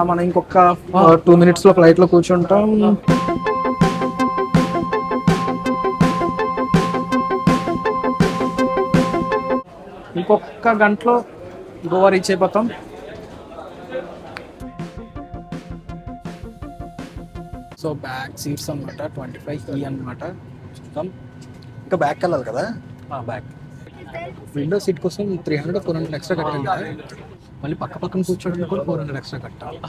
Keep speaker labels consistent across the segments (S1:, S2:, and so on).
S1: మనం ఇంకొక 2 minutes లో ఫ్లైట్ లో కూర్చుంటాం. ఇంకొక గంటలో గోవా రీచ్ అయిపోతాం. సో బ్యాక్ సీట్స్ అనమాట 25E అనమాట. చూద్దాం. ఇంకా బ్యాక్ వెళ్ళాలి కదా. బ్యాక్ విండో సీట్ కోసం 300-400 ఎక్స్ట్రా కట్టాలి కదా. మళ్ళీ పక్కన కూర్చోడానికి కూడా 400 ఎక్స్ట్రా కట్టాలి.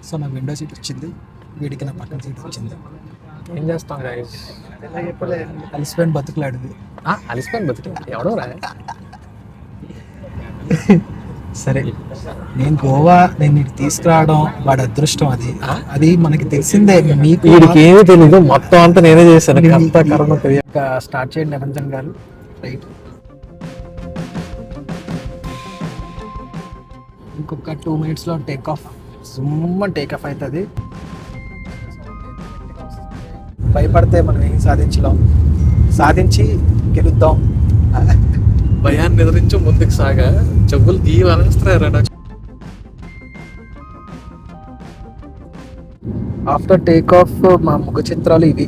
S1: సో నాకు విండో సీట్ వచ్చింది, వీడికి నా పక్కన సీట్ వచ్చింది.
S2: ఏం చేస్తాం గైస్?
S1: అలిసిపోయిన బతుకులాడిది.
S2: అలిసిపోయిన బతుకులాడు ఎవడో రా.
S1: సరే, నేను ఇటు తీసుకురావడం వాడి అదృష్టం. అది మనకి తెలిసిందే. మీకు
S2: వీడికి ఏమీ తెలీదు, మొత్తం అంతా నేనే చేశాను.
S1: స్టార్ట్ చేయండి నిరంజన్ గారు. రైట్, ఇంకొక 2 minutes లో టేక్ ఆఫ్. టేక్ ఆఫ్ అవుతుంది. భయపడితే మనం ఏం సాధించి గెలుద్దాం.
S2: భయాన్ని ఎదిరించి ముందుకు సాగా చెవులు గీవనేస్తారా.
S1: ఆఫ్టర్ టేక్ ఆఫ్ మా ముఖ చిత్రాలు ఇవి.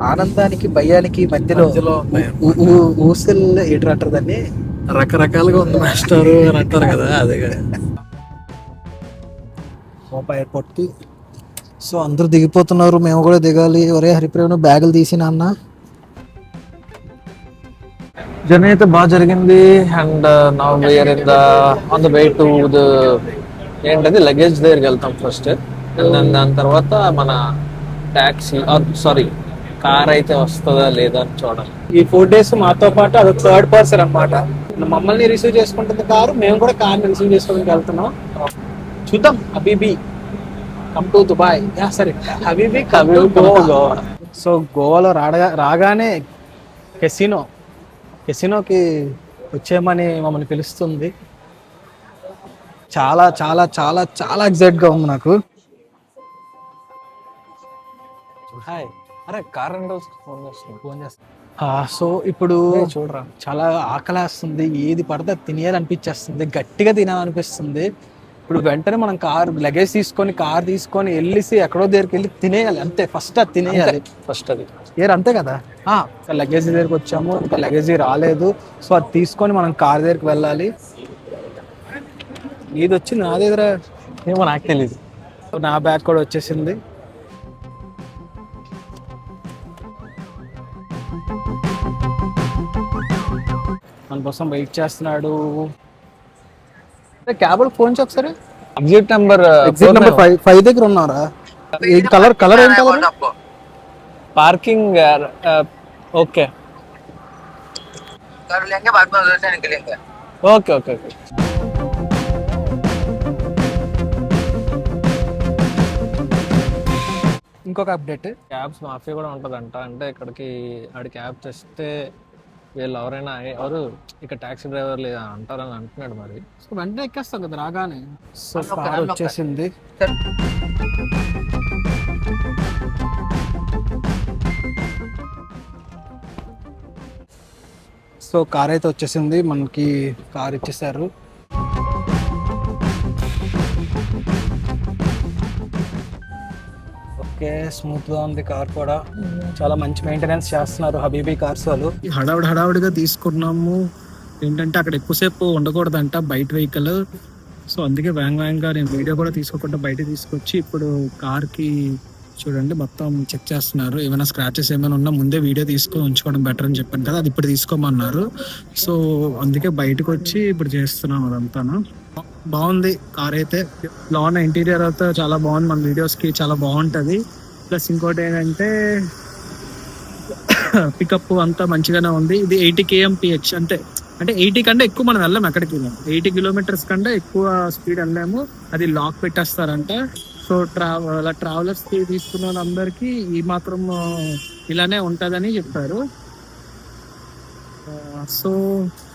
S1: ఆనందానికి భయానికి మధ్యలో ఊసల్ ఏటంటారు దాన్ని,
S2: రకరకాలుగా ఉంది మాస్టర్ అని అంటారు కదా. అదే
S1: మోపా ఎయిర్పోర్ట్ కి. సో అందరూ దిగిపోతున్నారు, మేము కూడా దిగాలి. ఒరే హరిప్రేమ బ్యాగులు తీసి నాన్న.
S2: జర్నీ అయితే బాగా జరిగింది. And now we are in on the way to ఏంటది లగేజ్ దగ్గరికి వెళ్తాం ఫస్ట్. అండ్ దాని తర్వాత మన ట్యాక్సీ కార్ అయితే వస్తుందా లేదా అని చూడాలి.
S1: ఈ 4 days మాతో పాటు అది థర్డ్ పర్సన్ అనమాట. మమ్మల్ని రిసీవ్ చేసుకుంటుంది కారు, మేము కూడా కార్ని రిసీవ్ చేసుకోవడానికి వెళ్తున్నాం. చూద్దాం. హబీబీ కమ్ టు దుబాయ్. సరే, హబీబీ కమ్ టు గోవా. సో గోవాలో రాగానే కెసినోకి వచ్చేయమని మమ్మల్ని పిలుస్తుంది. చాలా చాలా చాలా చాలా ఎగ్జైట్గా ఉంది నాకు.
S2: హాయ్, అరే కార్ ఫోన్ చేస్తా.
S1: సో ఇప్పుడు
S2: చూడరా,
S1: చాలా ఆకలేస్తుంది. ఏది పడితే తినేయాలనిపించేస్తుంది, గట్టిగా తినాలనిపిస్తుంది. ఇప్పుడు వెంటనే మనం లగేజ్ తీసుకొని కార్ తీసుకొని వెళ్ళేసి ఎక్కడో దగ్గరికి వెళ్ళి తినేయాలి. అంతే, ఫస్ట్ అది తినేయాలి.
S2: ఫస్ట్ అది
S1: అంతే కదా. లగేజ్ దగ్గరికి వచ్చాము, ఇంకా లగేజ్ రాలేదు. సో అది తీసుకొని మనం కార్ దగ్గరికి వెళ్ళాలి. ఇది వచ్చి నా దగ్గర
S2: ఏమో నాకు తెలీదు.
S1: నా బ్యాగ్ కూడా వచ్చేసింది. మన కోసం వెయిట్ చేస్తున్నాడు. క్యాబ్ ఫోన్ చేయి ఒకసారి.
S2: ఎగ్జిట్ నెంబర్
S1: 5 దగ్గర ఉన్నారా? కలర్ ఏం colour?
S2: Parking. Okay okay okay.
S1: ఇంకొక అప్డేట్,
S2: క్యాబ్స్ మాఫీ కూడా ఉంటుందంట. అంటే ఇక్కడికి ఆడి క్యాబ్ తెస్తే వీళ్ళు ఎవరు ఇక్కడ ట్యాక్సీ డ్రైవర్ లేదా అంటారని అంటున్నాడు. మరి
S1: సో వెంటనే ఎక్కేస్తాం కదా రాగానే. సో కార్ వచ్చేసింది. సో కార్ అయితే వచ్చేసింది, మనకి కార్ ఇచ్చేసారు. ఓకే, స్మూత్ గా ఉంది కార్ కూడా. చాలా మంచి మెయింటెనెన్స్ చేస్తున్నారు హబీబీ కార్స్ వాళ్ళు. హడావుడిగా తీసుకున్నాము. ఏంటంటే అక్కడ ఎక్కువసేపు ఉండకూడదంట బయట వెహికల్. సో అందుకే వేగంగా నేను వీడియో కూడా తీసుకోకుండా బయట తీసుకొచ్చి ఇప్పుడు కార్కి చూడండి మొత్తం చెక్ చేస్తున్నారు. ఏమైనా స్క్రాచెస్ ఏమైనా ఉన్నా ముందే వీడియో తీసుకొని ఉంచుకోవడం బెటర్ అని చెప్పాను కదా, అది ఇప్పుడు తీసుకోమన్నారు. సో అందుకే బయటకు వచ్చి ఇప్పుడు చేస్తున్నాం అదంతా. బాగుంది కార్ అయితే. లోన ఇంటీరియర్ అయితే చాలా బాగుంది, మన వీడియోస్ కి చాలా బాగుంటది. ప్లస్ ఇంకోటి ఏంటంటే పికప్ అంతా మంచిగానే ఉంది. ఇది 80 kmph, అంటే 80 కంటే ఎక్కువ మనం వెళ్ళాము ఎక్కడికి. 80 kilometers కంటే ఎక్కువ స్పీడ్ వెళ్ళాము. అది లాక్ పెట్టేస్తారంట. సో ట్రావెలర్స్ కి తీసుకున్న వాళ్ళందరికీ ఈ మాత్రం ఇలానే ఉంటుందని చెప్పారు. సో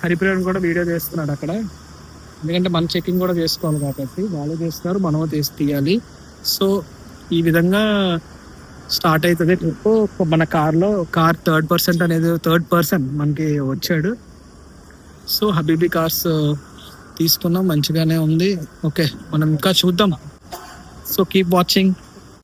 S1: హరిప్రియన్ కూడా వీడియో చేస్తున్నాడు అక్కడ, ఎందుకంటే మన చెకింగ్ కూడా చేసుకోవాలి కాబట్టి. వాళ్ళు చేస్తున్నారు, మనము తీయాలి. సో ఈ విధంగా స్టార్ట్ అవుతుంది ట్రిప్. మన కార్ థర్డ్ పర్సన్ మనకి వచ్చాడు. సో హబీబీ కార్స్ తీసుకున్నాం, మంచిగానే ఉంది. ఓకే, మనం ఇంకా చూద్దాం. So keep watching.